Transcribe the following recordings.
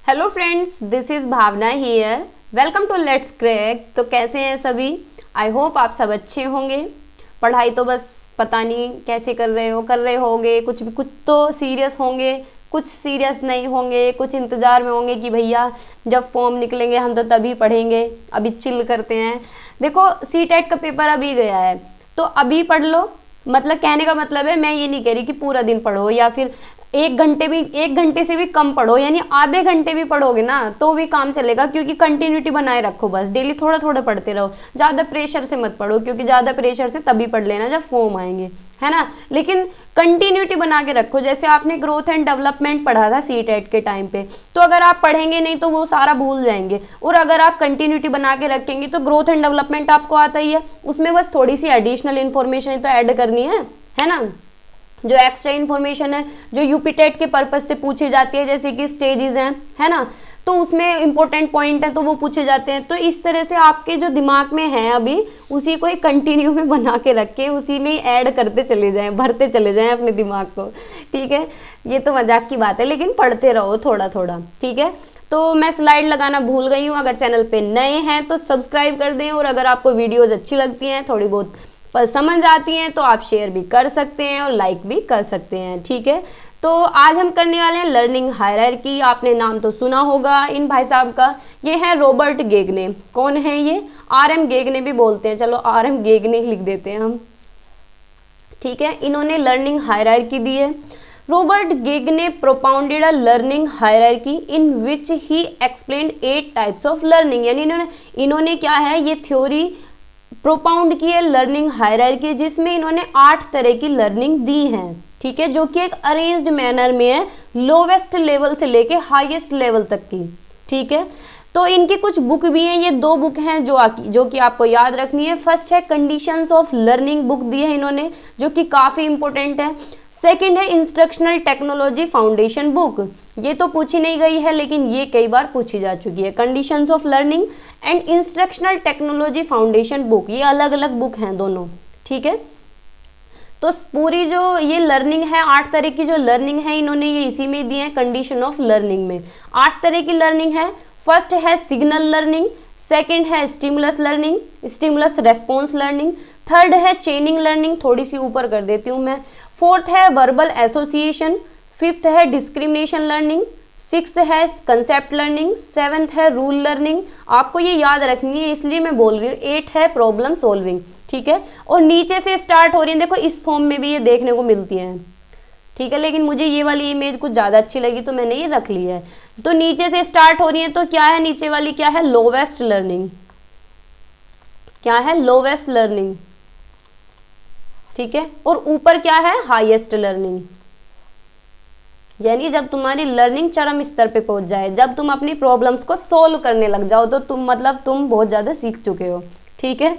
Hello friends, this is Bhavana here. Welcome to let's crack. तो कैसे हैं सभी? आई होप आप सब अच्छे होंगे। पढ़ाई तो बस पता नहीं कैसे कर रहे होंगे। कुछ तो सीरियस होंगे, कुछ सीरियस नहीं होंगे, कुछ इंतज़ार में होंगे कि भैया जब फॉर्म निकलेंगे हम तो तभी पढ़ेंगे, अभी चिल करते हैं। देखो, सीटेट का पेपर अभी गया है तो अभी पढ़ लो। मतलब कहने का मतलब है, मैं ये नहीं कह रही कि पूरा दिन पढ़ो या फिर एक घंटे से भी कम पढ़ो, यानी आधे घंटे भी पढ़ोगे ना तो भी काम चलेगा, क्योंकि कंटिन्यूटी बनाए रखो। बस डेली थोड़ा थोड़ा पढ़ते रहो, ज़्यादा प्रेशर से मत पढ़ो, क्योंकि ज़्यादा प्रेशर से तभी पढ़ लेना जब फॉर्म आएंगे, है ना। लेकिन कंटिन्यूटी बना के रखो। जैसे आपने ग्रोथ एंड डेवलपमेंट पढ़ा था सीटेट के टाइम पे, तो अगर आप पढ़ेंगे नहीं तो वो सारा भूल जाएंगे, और अगर आप कंटिन्यूटी बना के रखेंगे तो ग्रोथ एंड डेवलपमेंट आपको आता ही है, उसमें बस थोड़ी सी एडिशनल इन्फॉर्मेशन तो ऐड करनी है ना। जो एक्स्ट्रा इन्फॉर्मेशन है जो यूपी टेट के पर्पज से पूछी जाती है, जैसे कि स्टेजेस हैं, है ना, तो उसमें इंपॉर्टेंट पॉइंट है तो वो पूछे जाते हैं। तो इस तरह से आपके जो दिमाग में है अभी, उसी को एक कंटिन्यू में बना के रखें, उसी में ही ऐड करते चले जाएं, भरते चले जाएं अपने दिमाग को। ठीक है, ये तो मजाक की बात है, लेकिन पढ़ते रहो थोड़ा थोड़ा। ठीक है, तो मैं स्लाइड लगाना भूल गई हूँ। अगर चैनल पे नए हैं तो सब्सक्राइब कर दें, और अगर आपको वीडियोज़ अच्छी लगती हैं, थोड़ी बहुत पर समझ आती हैं, तो आप शेयर भी कर सकते हैं और लाइक भी कर सकते हैं। ठीक है, तो आज हम करने वाले हैं लर्निंग हायरार्की। आपने नाम तो सुना होगा इन भाई साहब का। ये है रॉबर्ट गेगने। कौन है ये? RM गेगने भी बोलते हैं, चलो RM गेगने लिख देते हैं हम। ठीक है, इन्होंने लर्निंग हायरार्की दी है। Robert Gagne propounded a learning hierarchy in which he explained 8 types of learning. यानी इन्होंने क्या है, ये थ्योरी प्रोपाउंड की है लर्निंग हायरार्की, जिसमें इन्होंने 8 तरह की लर्निंग दी है। ठीक है, जो कि एक अरेंज्ड मैनर में है, लोवेस्ट लेवल से लेके हाईएस्ट लेवल तक की। ठीक है, तो इनकी कुछ बुक भी हैं, ये 2 बुक हैं जो कि आपको याद रखनी है। फर्स्ट है कंडीशंस ऑफ लर्निंग, बुक दी है इन्होंने, जो कि काफ़ी इंपॉर्टेंट है। सेकंड है इंस्ट्रक्शनल टेक्नोलॉजी फाउंडेशन बुक, ये तो पूछी नहीं गई है लेकिन ये कई बार पूछी जा चुकी है। Conditions of learning and instructional technology foundation book, ये अलग अलग बुक हैं दोनों। ठीक है, तो पूरी जो ये लर्निंग है, 8 तरह की जो लर्निंग है इन्होंने ये इसी में दी है, कंडीशन ऑफ लर्निंग में 8 तरह की लर्निंग है। फर्स्ट है सिग्नल लर्निंग, सेकंड है stimulus learning, stimulus response learning, third है चेनिंग लर्निंग, थोड़ी सी ऊपर कर देती हूँ मैं, फोर्थ है वर्बल एसोसिएशन, फिफ्थ है डिस्क्रिमिनेशन लर्निंग, सिक्स्थ है कंसेप्ट लर्निंग, सेवन्थ है रूल लर्निंग। आपको ये याद रखनी है इसलिए मैं बोल रही हूँ। 8 है प्रॉब्लम सॉल्विंग। ठीक है, और नीचे से स्टार्ट हो रही है, देखो इस फॉर्म में भी ये देखने को मिलती हैं। ठीक है, लेकिन मुझे ये वाली इमेज कुछ ज़्यादा अच्छी लगी तो मैंने ये रख ली है। तो नीचे से स्टार्ट हो रही है, तो क्या है नीचे वाली, क्या है, लोवेस्ट लर्निंग। क्या है? Lowest learning. ठीक है, और ऊपर क्या है, हाईएस्ट लर्निंग। यानी जब तुम्हारी लर्निंग चरम स्तर पे पहुंच जाए, जब तुम अपनी प्रॉब्लम्स को सोल्व करने लग जाओ, तो तुम बहुत ज़्यादा सीख चुके हो। ठीक है,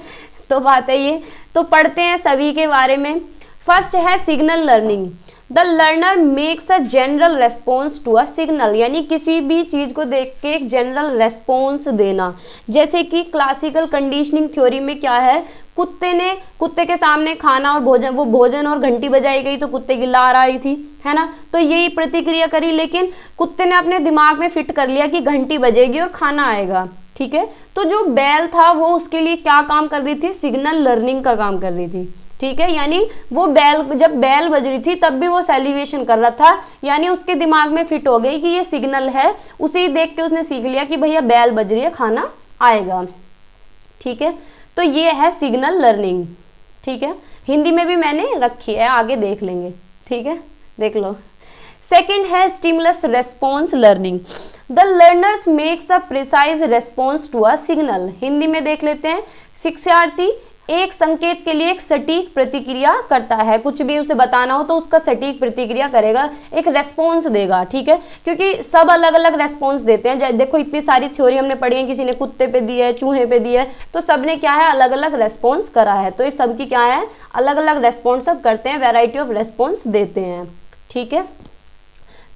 तो बात है ये। तो पढ़ते हैं सभी के बारे में। फर्स्ट है signal learning. The learner makes a general response to a signal, यानी किसी भी चीज़ को देख के एक जनरल रेस्पॉन्स देना। जैसे कि क्लासिकल कंडीशनिंग थ्योरी में क्या है, कुत्ते के सामने खाना और भोजन और घंटी बजाई गई तो कुत्ते की लार आई थी, है ना, तो यही प्रतिक्रिया करी, लेकिन कुत्ते ने अपने दिमाग में फिट कर लिया कि घंटी बजेगी और खाना आएगा। ठीक है, तो जो बैल था वो उसके लिए क्या काम कर रही थी, सिग्नल लर्निंग का काम कर रही थी। ठीक है, यानी वो जब बैल बज रही थी तब भी वो सेलिब्रेशन कर रहा था, यानी उसके दिमाग में फिट हो गई कि ये सिग्नल है, उसे देख के उसने सीख लिया कि भैया बैल बज रही है, खाना आएगा। ठीक है, तो ये है सिग्नल लर्निंग। ठीक है, हिंदी में भी मैंने रखी है, आगे देख लेंगे। ठीक है, देख लो। सेकंड है stimulus response learning. The learners makes a precise response to a signal. Hindi में देख लेते हैं। शिक्षार्थी एक संकेत के लिए एक सटीक प्रतिक्रिया करता है, कुछ भी उसे बताना हो तो उसका सटीक प्रतिक्रिया करेगा, एक रेस्पॉन्स देगा। ठीक है, क्योंकि सब अलग अलग रेस्पॉन्स देते हैं। देखो इतनी सारी थ्योरी हमने पढ़ी है, किसी ने कुत्ते पे दी है, चूहे पे दी है, तो सब ने क्या है, अलग अलग रेस्पॉन्स करा है। तो ये सब की क्या है, अलग अलग रेस्पॉन्स सब करते हैं, वेराइटी ऑफ रेस्पॉन्स देते हैं। ठीक है,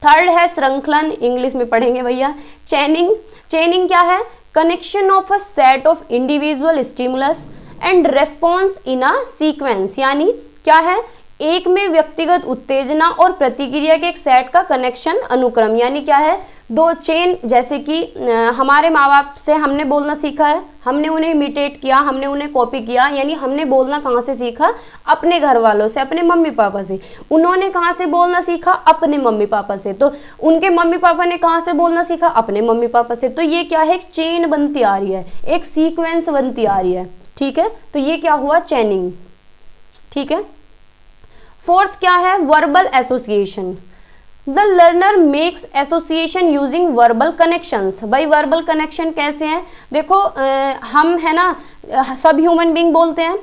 थर्ड है श्रृंखलन, इंग्लिश में पढ़ेंगे भैया। चेनिंग क्या है, connection of a set of individual stimulus and response in a sequence, यानी क्या है, एक में व्यक्तिगत उत्तेजना और प्रतिक्रिया के एक सेट का कनेक्शन, अनुक्रम, यानी क्या है, दो चेन, जैसे कि हमारे माँ बाप से हमने बोलना सीखा है, हमने उन्हें इमिटेट किया, हमने उन्हें कॉपी किया, यानी हमने बोलना कहाँ से सीखा, अपने घर वालों से, अपने मम्मी पापा से। उन्होंने कहाँ से बोलना सीखा, अपने मम्मी पापा से। तो उनके मम्मी पापा ने कहाँ से बोलना सीखा, अपने मम्मी पापा से। तो ये क्या है, एक चेन बनती आ रही है, एक सीक्वेंस बनती आ रही है, ठीक है। तो ये क्या हुआ, चेनिंग, ठीक है। फोर्थ क्या है, verbal association. The learner makes association using verbal connections. भाई वर्बल कनेक्शन कैसे हैं, देखो हम है ना सब ह्यूमन बींग बोलते हैं।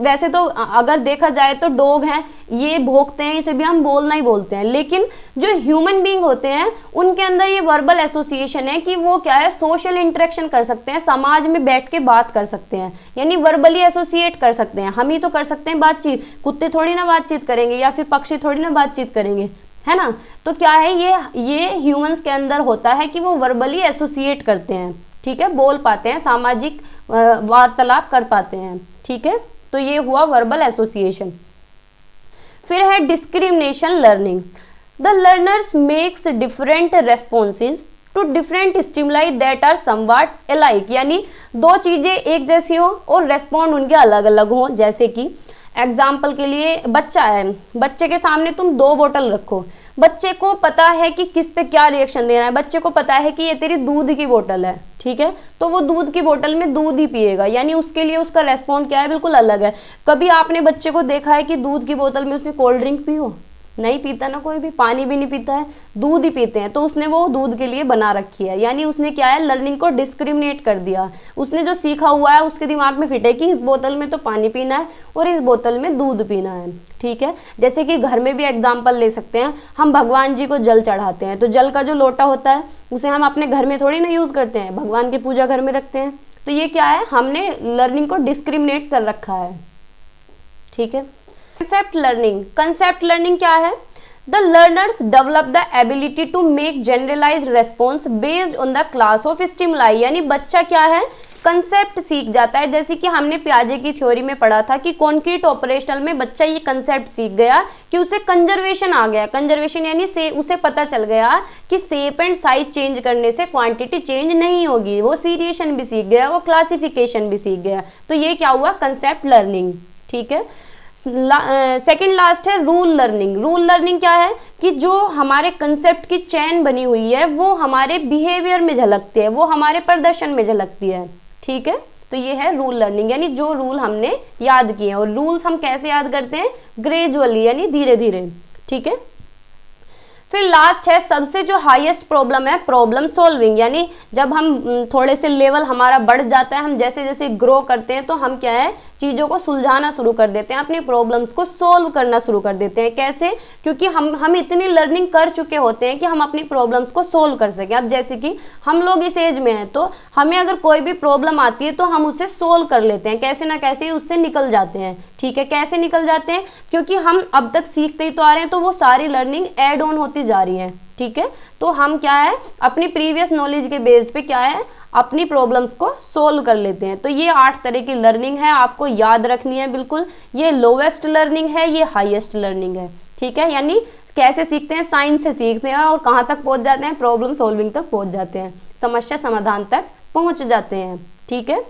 वैसे तो अगर देखा जाए तो डॉग हैं, ये भौंकते हैं, इसे भी हम बोलना ही बोलते हैं। लेकिन जो ह्यूमन बींग होते हैं उनके अंदर ये वर्बल एसोसिएशन है कि वो क्या है, सोशल इंटरेक्शन कर सकते हैं, समाज में बैठ के बात कर सकते हैं, यानी वर्बली एसोसिएट कर सकते हैं। हम ही तो कर सकते हैं बातचीत, कुत्ते थोड़ी ना बातचीत करेंगे, या फिर पक्षी थोड़ी ना बातचीत करेंगे, है ना। तो क्या है, ये ह्यूमंस के अंदर होता है कि वो वर्बली एसोसिएट करते हैं, ठीक है, बोल पाते हैं, सामाजिक वार्तालाप कर पाते हैं, ठीक है। तो ये हुआ वर्बल एसोसिएशन। फिर है discrimination learning. The learners makes different responses to different stimuli that are somewhat alike, यानी दो चीजें एक जैसी हो और रेस्पॉन्ड उनके अलग अलग हो। जैसे कि एग्जाम्पल के लिए बच्चा है, बच्चे के सामने तुम दो बोतल रखो, बच्चे को पता है कि किस पे क्या रिएक्शन देना है, बच्चे को पता है कि ये तेरी दूध की बोतल है, ठीक है, तो वो दूध की बोतल में दूध ही पिएगा, यानी उसके लिए उसका रेस्पॉन्ड क्या है, बिल्कुल अलग है। कभी आपने बच्चे को देखा है कि दूध की बोतल में उसने कोल्ड ड्रिंक पी हो, नहीं पीता ना, कोई भी पानी भी नहीं पीता है, दूध ही पीते हैं। तो उसने वो दूध के लिए बना रखी है, यानी उसने क्या है, लर्निंग को डिस्क्रिमिनेट कर दिया। उसने जो सीखा हुआ है उसके दिमाग में फिट है कि इस बोतल में तो पानी पीना है और इस बोतल में दूध पीना है, ठीक है। जैसे कि घर में भी एग्जाम्पल ले सकते हैं, हम भगवान जी को जल चढ़ाते हैं, तो जल का जो लोटा होता है उसे हम अपने घर में थोड़ी ना यूज करते हैं, भगवान की पूजा घर में रखते हैं। तो ये क्या है, हमने लर्निंग को डिस्क्रिमिनेट कर रखा है, ठीक है। Concept learning. कंसेप्ट लर्निंग क्या है, the learners develop the ability to make generalized response based on the class of stimuli, यानी बच्चा क्या है, कंसेप्ट सीख जाता है। जैसे कि हमने पियाजे की थ्योरी में पढ़ा था कि कॉन्क्रीट ऑपरेशनल में बच्चा ये कंसेप्ट सीख गया कि उसे कंजर्वेशन आ गया। कंजर्वेशन यानी से उसे पता चल गया कि शेप एंड साइज चेंज करने से क्वांटिटी चेंज नहीं होगी। वो सीरिएशन भी सीख गया, वो क्लासिफिकेशन भी सीख गया। तो ये क्या हुआ, कंसेप्ट लर्निंग, ठीक है। सेकंड लास्ट है रूल लर्निंग। रूल लर्निंग क्या है कि जो हमारे कंसेप्ट की चेन बनी हुई है वो हमारे बिहेवियर में झलकती है, वो हमारे प्रदर्शन में झलकती है, ठीक है। तो ये है रूल लर्निंग, यानी जो रूल हमने याद किए हैं। और रूल्स हम कैसे याद करते हैं, ग्रेजुअली, यानी धीरे धीरे, ठीक है। फिर लास्ट है सबसे जो हाईएस्ट प्रॉब्लम है, प्रॉब्लम सॉल्विंग, यानी जब हम थोड़े से लेवल हमारा बढ़ जाता है, हम जैसे जैसे ग्रो करते हैं तो हम क्या है, चीज़ों को सुलझाना शुरू कर देते हैं, अपनी प्रॉब्लम्स को सोल्व करना शुरू कर देते हैं। कैसे, क्योंकि हम इतनी लर्निंग कर चुके होते हैं कि हम अपनी प्रॉब्लम्स को सोल्व कर सकें। अब जैसे कि हम लोग इस एज में हैं तो हमें अगर कोई भी प्रॉब्लम आती है तो हम उसे सोल्व कर लेते हैं, कैसे ना कैसे उससे निकल जाते हैं, ठीक है। कैसे निकल जाते हैं, क्योंकि हम अब तक सीखते ही तो आ रहे हैं, तो वो सारी लर्निंग एड ऑन होती जा रही है, ठीक है। तो हम क्या है, अपनी प्रीवियस नॉलेज के बेस पे क्या है, अपनी प्रॉब्लम्स को सोल्व कर लेते हैं। तो ये 8 तरह की लर्निंग है, आपको याद रखनी है बिल्कुल। ये लोवेस्ट लर्निंग है, ये हाईएस्ट लर्निंग है, ठीक है। यानी कैसे सीखते हैं, साइंस से सीखते हैं और कहाँ तक पहुँच जाते हैं, प्रॉब्लम सॉल्विंग तक पहुँच जाते हैं, समस्या समाधान तक पहुँच जाते हैं, ठीक है।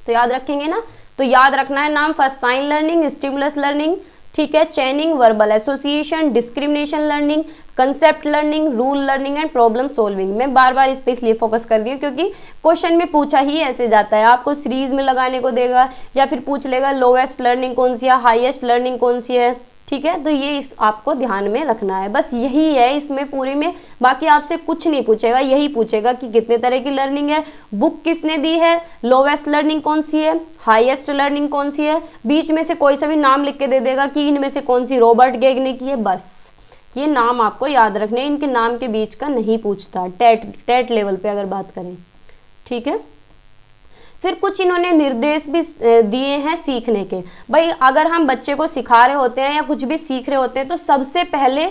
तो याद रखेंगे ना। तो याद रखना है नाम, first sign learning, stimulus learning, ठीक है, chaining, verbal association, discrimination learning, concept learning, rule learning and problem solving. मैं बार बार इस पे इसलिए फोकस कर रही हूँ क्योंकि क्वेश्चन में पूछा ही ऐसे जाता है, आपको सीरीज में लगाने को देगा या फिर पूछ लेगा लोवेस्ट लर्निंग कौन सी है, हाईएस्ट लर्निंग कौन सी है, ठीक है। तो ये इस आपको ध्यान में रखना है, बस यही है इसमें पूरी में, बाकी आपसे कुछ नहीं पूछेगा, यही पूछेगा कि कितने तरह की लर्निंग है, बुक किसने दी है, लोवेस्ट लर्निंग कौन सी है, हाईएस्ट लर्निंग कौन सी है, बीच में से कोई सा भी नाम लिख के दे देगा कि इनमें से कौन सी रॉबर्ट गेग ने की है। बस ये नाम आपको याद रखने, इनके नाम के बीच का नहीं पूछता टेट लेवल पे अगर बात करें, ठीक है। फिर कुछ इन्होंने निर्देश भी दिए हैं सीखने के। भाई अगर हम बच्चे को सिखा रहे होते हैं या कुछ भी सीख रहे होते हैं तो सबसे पहले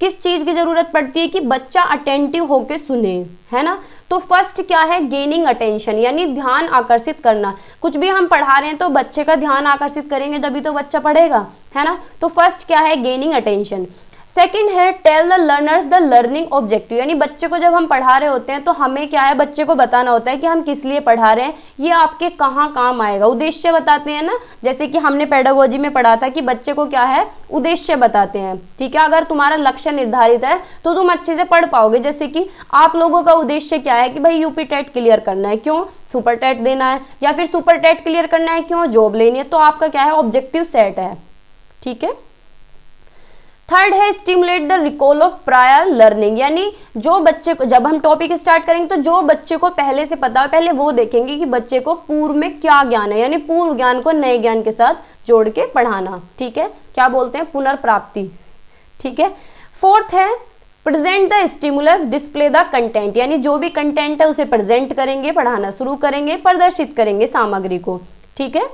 किस चीज़ की ज़रूरत पड़ती है कि बच्चा अटेंटिव होके सुने, है ना। तो फर्स्ट क्या है, गेनिंग अटेंशन, यानी ध्यान आकर्षित करना। कुछ भी हम पढ़ा रहे हैं तो बच्चे का ध्यान आकर्षित करेंगे तभी तो बच्चा पढ़ेगा, है ना। तो फर्स्ट क्या है, गेनिंग अटेंशन। सेकंड है tell the learners the learning objective, यानी बच्चे को जब हम पढ़ा रहे होते हैं तो हमें क्या है, बच्चे को बताना होता है कि हम किस लिए पढ़ा रहे हैं, ये आपके कहाँ काम आएगा, उद्देश्य बताते हैं ना। जैसे कि हमने पेडागोजी में पढ़ा था कि बच्चे को क्या है, उद्देश्य बताते हैं, ठीक है। अगर तुम्हारा लक्ष्य निर्धारित है तो तुम अच्छे से पढ़ पाओगे। जैसे कि आप लोगों का उद्देश्य क्या है कि भाई यूपी टेट क्लियर करना है, क्यों, सुपर टेट देना है, या फिर सुपर टेट क्लियर करना है, क्यों, जॉब लेनी है। तो आपका क्या है, ऑब्जेक्टिव सेट है, ठीक है। थर्ड है stimulate the recall of prior learning, यानी जो बच्चे को, जब हम टॉपिक स्टार्ट करेंगे तो जो बच्चे को पहले से पता है पहले वो देखेंगे कि बच्चे को पूर्व में क्या ज्ञान है, यानी पूर्व ज्ञान को नए ज्ञान के साथ जोड़ के पढ़ाना, ठीक है, क्या बोलते हैं, पुनर्प्राप्ति, ठीक है। फोर्थ है present the stimulus display the content, यानी जो भी कंटेंट है उसे प्रेजेंट करेंगे, पढ़ाना शुरू करेंगे, प्रदर्शित करेंगे सामग्री को, ठीक है।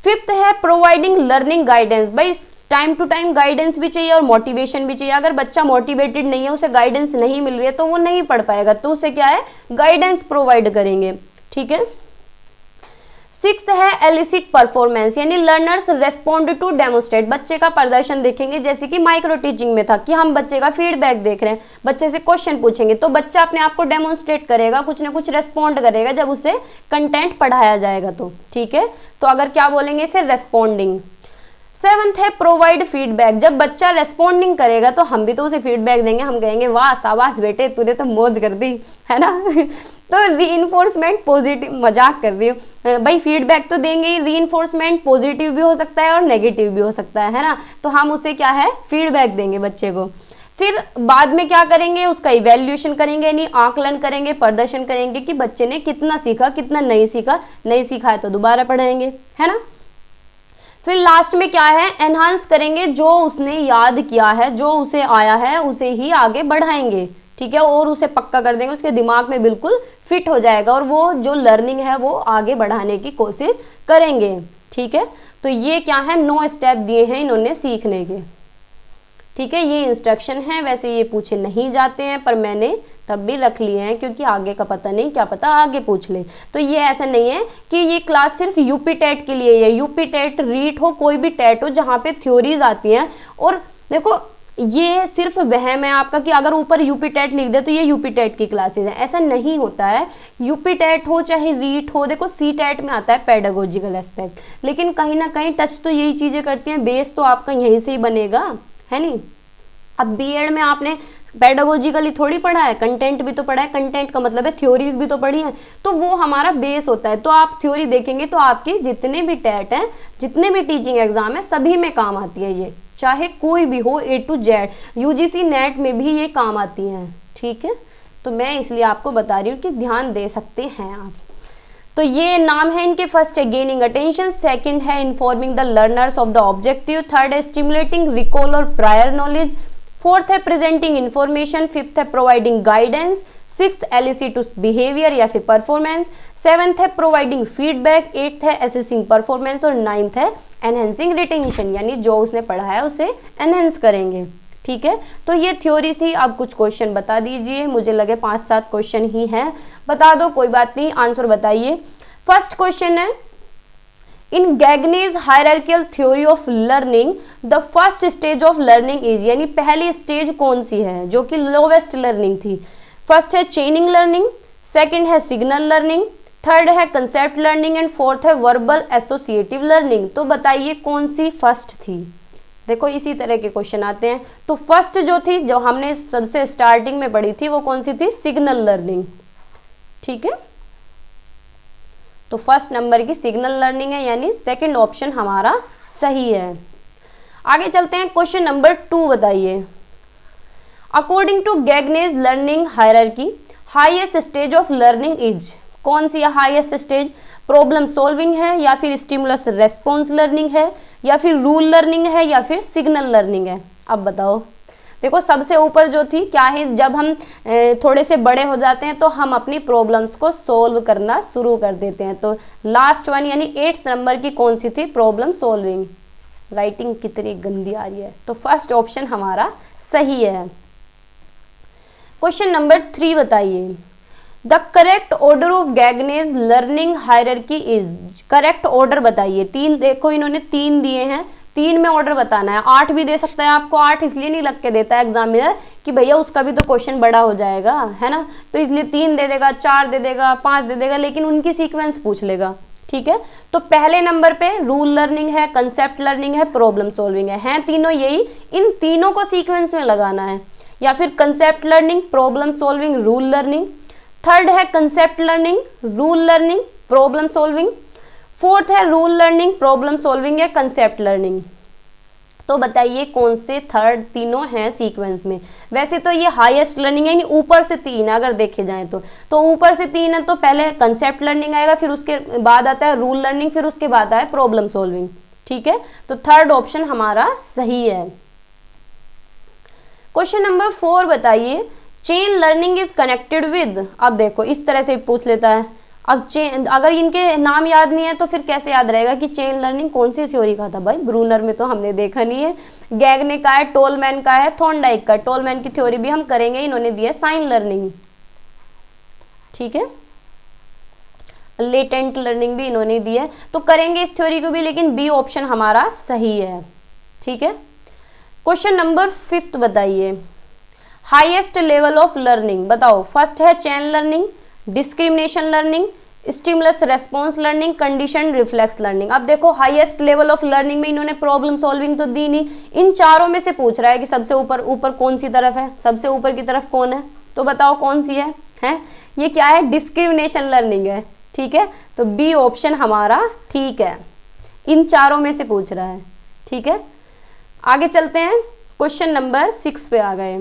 फिफ्थ है प्रोवाइडिंग लर्निंग गाइडेंस, भाई टाइम टू टाइम गाइडेंस भी चाहिए और मोटिवेशन भी चाहिए। अगर बच्चा मोटिवेटेड नहीं है, उसे गाइडेंस नहीं मिल रही है तो वो नहीं पढ़ पाएगा, तो उसे क्या है, गाइडेंस प्रोवाइड करेंगे, ठीक है। सिक्स्थ है एलिसिट परफॉर्मेंस, यानी लर्नर्स रेस्पॉन्ड टू डेमोस्ट्रेट, बच्चे का प्रदर्शन देखेंगे। जैसे कि माइक्रो टीचिंग में था कि हम बच्चे का फीडबैक देख रहे हैं, बच्चे से क्वेश्चन पूछेंगे तो बच्चा अपने आप को डेमोन्स्ट्रेट करेगा, कुछ ना कुछ रेस्पॉन्ड करेगा जब उसे कंटेंट पढ़ाया जाएगा तो, ठीक है। तो अगर क्या बोलेंगे इसे, रेस्पॉन्डिंग। सेवंथ है प्रोवाइड फीडबैक, जब बच्चा रेस्पॉन्डिंग करेगा तो हम भी तो उसे फीडबैक देंगे, हम कहेंगे वाह शाबाश बेटे तूने तो मौज कर दी, है ना। तो रीइंफोर्समेंट पॉजिटिव, मजाक कर रही हूँ भाई, फीडबैक तो देंगे ही, रीइंफोर्समेंट पॉजिटिव भी हो सकता है और नेगेटिव भी हो सकता है ना। तो हम उसे क्या है, फीडबैक देंगे बच्चे को। फिर बाद में क्या करेंगे, उसका इवैल्यूएशन करेंगे, यानी आकलन करेंगे, प्रदर्शन करेंगे कि बच्चे ने कितना सीखा, कितना नहीं सीखा, नहीं सीखा है तो दोबारा पढ़ाएंगे, है ना। फिर लास्ट में क्या है, एनहांस करेंगे, जो उसने याद किया है, जो उसे आया है उसे ही आगे बढ़ाएंगे, ठीक है, और उसे पक्का कर देंगे, उसके दिमाग में बिल्कुल फिट हो जाएगा और वो जो लर्निंग है वो आगे बढ़ाने की कोशिश करेंगे, ठीक है। तो ये क्या है, 9 स्टेप दिए हैं इन्होंने सीखने के, ठीक है। ये इंस्ट्रक्शन है, वैसे ये पूछे नहीं जाते हैं पर मैंने तब भी रख लिए हैं क्योंकि आगे का पता नहीं, क्या पता आगे पूछ ले। तो ये ऐसा नहीं है कि ये क्लास सिर्फ यूपी टेट के लिए है, यूपी टेट, रीट हो, कोई भी टेट हो जहाँ पे थ्योरीज आती हैं। और देखो ये सिर्फ वहम है आपका कि अगर ऊपर यूपी टेट लिख दे तो ये यूपी टेट की क्लासेज है, ऐसा नहीं होता है। यूपी टेट हो चाहे रीट हो, देखो सी टेट में आता है पेडागोजिकल एस्पेक्ट, लेकिन कहीं ना कहीं टच तो यही चीज़ें करती हैं, बेस तो आपका यहीं से ही बनेगा, है नहीं। अब बीएड में आपने पेडागोजिकली थोड़ी पढ़ा है, कंटेंट भी तो पढ़ा है, कंटेंट का मतलब है थ्योरीज भी तो पढ़ी है, तो वो हमारा बेस होता है। तो आप थ्योरी देखेंगे तो आपकी जितने भी टेट हैं, जितने भी टीचिंग एग्जाम है, सभी में काम आती है ये, चाहे कोई भी हो, A to Z, UGC net में भी ये काम आती हैं, ठीक है। तो मैं इसलिए आपको बता रही हूँ कि ध्यान दे सकते हैं आप। तो ये नाम है इनके, फर्स्ट है गेनिंग अटेंशन, सेकंड है informing the learners of the objective, third है स्टिमुलेटिंग रिकॉल और प्रायर नॉलेज, फोर्थ है प्रेजेंटिंग इन्फॉर्मेशन, फिफ्थ है providing guidance, sixth elicit behaviour या फिर परफॉर्मेंस, सेवंथ है प्रोवाइडिंग फीडबैक, एट्थ है असेसिंग परफॉर्मेंस और नाइन्थ है एनहेंसिंग रिटेंशन, यानी जो उसने पढ़ा है उसे एनहेंस करेंगे, ठीक है। तो ये थ्योरी थी। अब कुछ क्वेश्चन बता दीजिए, मुझे लगे 5-7 क्वेश्चन ही हैं, बता दो, कोई बात नहीं, आंसर बताइए। फर्स्ट क्वेश्चन है, in Gagne's hierarchical theory of learning the first stage of learning is, यानी पहली स्टेज कौन सी है जो कि लोवेस्ट लर्निंग थी। फर्स्ट है चेनिंग लर्निंग, सेकंड है सिग्नल लर्निंग, थर्ड है कंसेप्ट लर्निंग एंड फोर्थ है वर्बल एसोसिएटिव लर्निंग। तो बताइए कौन सी फर्स्ट थी। देखो इसी तरह के क्वेश्चन आते हैं। तो फर्स्ट जो थी, जो हमने सबसे स्टार्टिंग में पढ़ी थी, वो कौन सी थी, सिग्नल लर्निंग, ठीक है। तो फर्स्ट नंबर की सिग्नल लर्निंग है, यानी सेकंड ऑप्शन हमारा सही है। आगे चलते हैं, क्वेश्चन नंबर 2 बताइए। According to Gagne's learning hierarchy, highest stage of learning is, कौन सी हाईएस्ट स्टेज, प्रॉब्लम सॉल्विंग है या फिर स्टिमुलस रेस्पॉन्स लर्निंग है या फिर रूल लर्निंग है या फिर सिग्नल लर्निंग है। अब बताओ। देखो सबसे ऊपर जो थी क्या है, जब हम थोड़े से बड़े हो जाते हैं तो हम अपनी प्रॉब्लम्स को सोल्व करना शुरू कर देते हैं। तो लास्ट वन यानी 8th नंबर की कौन सी थी, प्रॉब्लम सॉल्विंग। राइटिंग कितनी गंदी आ रही है। तो फर्स्ट ऑप्शन हमारा सही है। क्वेश्चन नंबर 3 बताइए। The correct order of Gagne's learning hierarchy is, correct order बताइए। 3 देखो इन्होंने 3 दिए हैं, 3 में ऑर्डर बताना है। 8 भी दे सकता है आपको, 8 इसलिए नहीं लग के देता है एग्जामिनर कि भैया उसका भी तो क्वेश्चन बड़ा हो जाएगा, है ना, तो इसलिए 3 दे देगा, 4 दे देगा, 5 दे देगा, लेकिन उनकी सीक्वेंस पूछ लेगा। ठीक है, तो पहले नंबर पे रूल लर्निंग है, कंसेप्ट लर्निंग है, प्रॉब्लम सॉल्विंग है, हैं तीनों यही, इन तीनों को सीक्वेंस में लगाना है, या फिर concept learning, problem solving, rule learning. Third है concept learning, rule learning, problem solving. Fourth है रूल लर्निंग, प्रॉब्लम सॉल्विंग या कंसेप्ट लर्निंग। तो बताइए कौन से थर्ड तीनों हैं सीक्वेंस में। वैसे तो ये हाईएस्ट लर्निंग है, ऊपर से 3 अगर देखे जाए तो ऊपर से 3 है, तो पहले कंसेप्ट लर्निंग आएगा, फिर उसके बाद आता है रूल लर्निंग, फिर उसके बाद आया प्रॉब्लम सॉल्विंग। ठीक है, तो थर्ड ऑप्शन हमारा सही है। क्वेश्चन नंबर 4 बताइए, chain learning is connected with. अब देखो इस तरह से पूछ लेता है। अब चेन, अगर इनके नाम याद नहीं है तो फिर कैसे याद रहेगा कि चेन लर्निंग कौन सी थ्योरी का था। भाई ब्रूनर में तो हमने देखा नहीं है, गैगने का है, टोलमैन का है, थॉर्नडाइक का। टोलमैन की थ्योरी भी हम करेंगे, इन्होंने दी है साइन लर्निंग। ठीक है, लेटेंट लर्निंग भी इन्होंने दी है, तो करेंगे इस थ्योरी को भी, लेकिन बी ऑप्शन हमारा सही है। ठीक है, क्वेश्चन नंबर 5 बताइए, हाईएस्ट लेवल ऑफ लर्निंग बताओ। फर्स्ट है chain learning, discrimination learning, stimulus response learning, condition reflex learning. अब देखो हाईएस्ट लेवल ऑफ लर्निंग में इन्होंने प्रॉब्लम सॉल्विंग तो दी नहीं, इन चारों में से पूछ रहा है कि सबसे ऊपर कौन सी तरफ है, सबसे ऊपर की तरफ कौन है, तो बताओ कौन सी है, ये क्या है, डिस्क्रिमिनेशन लर्निंग है। ठीक है, तो बी ऑप्शन हमारा ठीक है, इन चारों में से पूछ रहा है। ठीक है, आगे चलते हैं, क्वेश्चन नंबर 6 पे आ गए।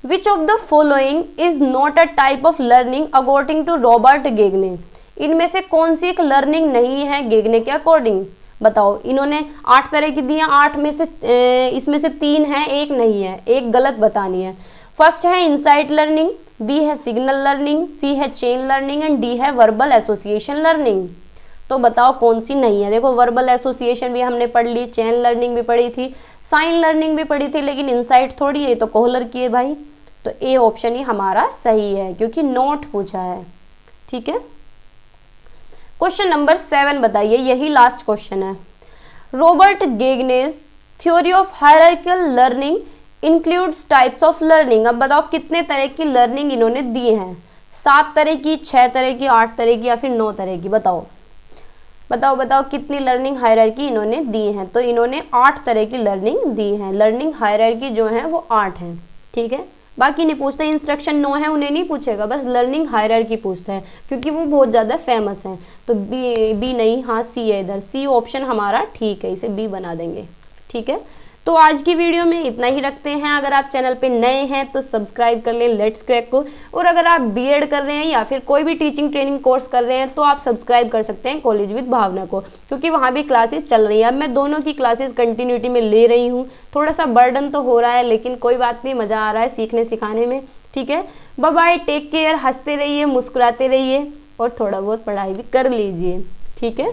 Which of the following is not a type of learning according to Robert Gagne. इनमें से कौन सी एक लर्निंग नहीं है गेगने के अकॉर्डिंग, बताओ। इन्होंने 8 तरह की दी हैं, 8 में से इसमें से 3 है, एक नहीं है, एक गलत बतानी है। फर्स्ट है इनसाइट लर्निंग, बी है सिग्नल लर्निंग, सी है चेन लर्निंग एंड डी है वर्बल एसोसिएशन लर्निंग। तो बताओ कौन सी नहीं है। देखो वर्बल एसोसिएशन भी हमने पढ़ ली, चेन लर्निंग भी पढ़ी थी, साइन लर्निंग भी पढ़ी थी, लेकिन इनसाइट थोड़ी है, तो कोहलर की है भाई। तो ए ऑप्शन ही हमारा सही है, क्योंकि नोट पूछा है। ठीक है, क्वेश्चन नंबर 7 बताइए, यही लास्ट क्वेश्चन है। Robert Gagne's theory of hierarchical learning includes types of learning. अब बताओ कितने तरह की लर्निंग इन्होंने दी है, 7 तरह की, 6 तरह की, 8 तरह की, या फिर 9 तरह की। बताओ कितनी लर्निंग हायरार्की इन्होंने दी है। तो इन्होंने 8 तरह की लर्निंग दी है, लर्निंग हायरार्की जो है वो 8 है। ठीक है, बाकी नहीं पूछता, इंस्ट्रक्शन 9 है उन्हें नहीं पूछेगा, बस लर्निंग हायरार्की पूछता है, क्योंकि वो बहुत ज़्यादा फेमस है। तो बी नहीं, हाँ सी है, इधर सी ऑप्शन हमारा ठीक है, इसे बी बना देंगे। ठीक है, तो आज की वीडियो में इतना ही रखते हैं। अगर आप चैनल पे नए हैं तो सब्सक्राइब कर लें लेट्स क्रैक को, और अगर आप बीएड कर रहे हैं या फिर कोई भी टीचिंग ट्रेनिंग कोर्स कर रहे हैं तो आप सब्सक्राइब कर सकते हैं कॉलेज विद भावना को, क्योंकि वहाँ भी क्लासेस चल रही हैं। अब मैं दोनों की क्लासेस कंटिन्यूटी में ले रही हूँ, थोड़ा सा बर्डन तो हो रहा है, लेकिन कोई बात नहीं, मज़ा आ रहा है सीखने सिखाने में। ठीक है, बाय बाय, टेक केयर, हंसते रहिए, मुस्कुराते रहिए, और थोड़ा बहुत पढ़ाई भी कर लीजिए। ठीक है।